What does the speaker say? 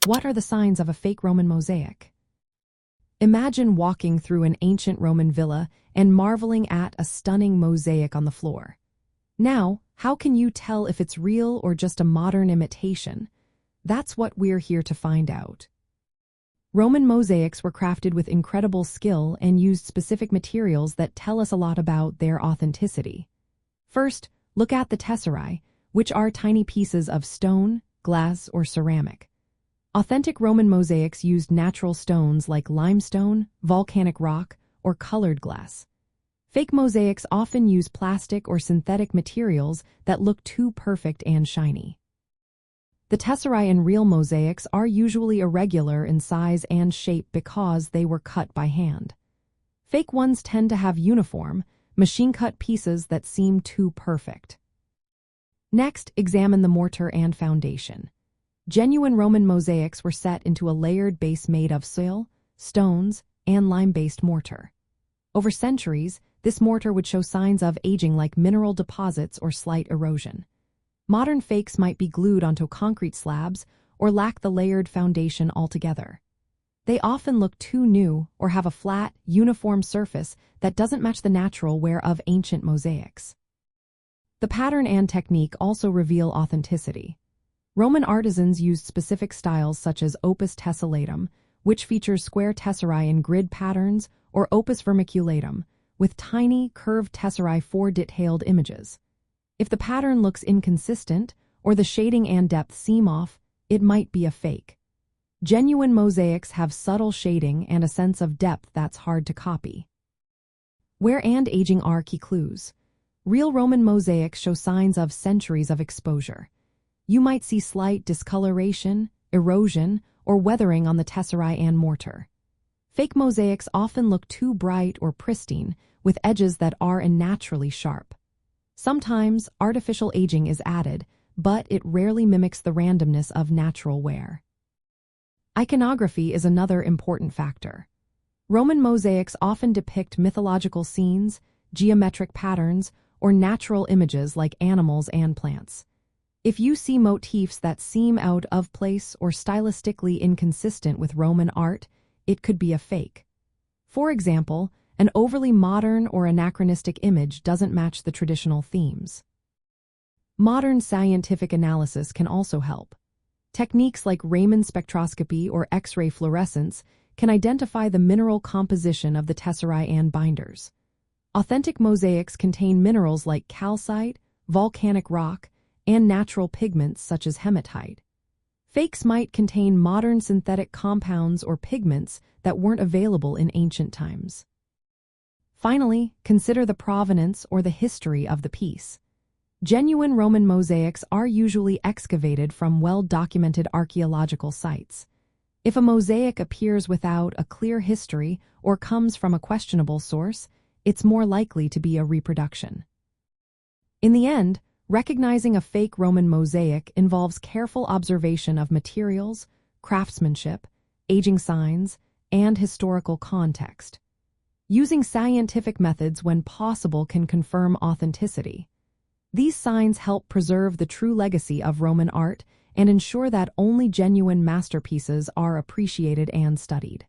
What are the signs of a fake Roman mosaic? Imagine walking through an ancient Roman villa and marveling at a stunning mosaic on the floor. Now, how can you tell if it's real or just a modern imitation? That's what we're here to find out. Roman mosaics were crafted with incredible skill and used specific materials that tell us a lot about their authenticity. First, look at the tesserae, which are tiny pieces of stone, glass, or ceramic. Authentic Roman mosaics used natural stones like limestone, volcanic rock, or colored glass. Fake mosaics often use plastic or synthetic materials that look too perfect and shiny. The tesserae in real mosaics are usually irregular in size and shape because they were cut by hand. Fake ones tend to have uniform, machine-cut pieces that seem too perfect. Next, examine the mortar and foundation. Genuine Roman mosaics were set into a layered base made of soil, stones, and lime-based mortar. Over centuries, this mortar would show signs of aging like mineral deposits or slight erosion. Modern fakes might be glued onto concrete slabs or lack the layered foundation altogether. They often look too new or have a flat, uniform surface that doesn't match the natural wear of ancient mosaics. The pattern and technique also reveal authenticity. Roman artisans used specific styles such as opus tessellatum, which features square tesserae in grid patterns, or opus vermiculatum, with tiny, curved tesserae for detailed images. If the pattern looks inconsistent, or the shading and depth seem off, it might be a fake. Genuine mosaics have subtle shading and a sense of depth that's hard to copy. Wear and aging are key clues. Real Roman mosaics show signs of centuries of exposure. You might see slight discoloration, erosion, or weathering on the tesserae and mortar. Fake mosaics often look too bright or pristine, with edges that are unnaturally sharp. Sometimes, artificial aging is added, but it rarely mimics the randomness of natural wear. Iconography is another important factor. Roman mosaics often depict mythological scenes, geometric patterns, or natural images like animals and plants. If you see motifs that seem out of place or stylistically inconsistent with Roman art, it could be a fake. For example, an overly modern or anachronistic image doesn't match the traditional themes. Modern scientific analysis can also help. Techniques like Raman spectroscopy or X-ray fluorescence can identify the mineral composition of the tesserae and binders. Authentic mosaics contain minerals like calcite, volcanic rock, and natural pigments such as hematite. Fakes might contain modern synthetic compounds or pigments that weren't available in ancient times. Finally, consider the provenance or the history of the piece. Genuine Roman mosaics are usually excavated from well-documented archaeological sites. If a mosaic appears without a clear history or comes from a questionable source, it's more likely to be a reproduction. In the end, recognizing a fake Roman mosaic involves careful observation of materials, craftsmanship, aging signs, and historical context. Using scientific methods when possible can confirm authenticity. These signs help preserve the true legacy of Roman art and ensure that only genuine masterpieces are appreciated and studied.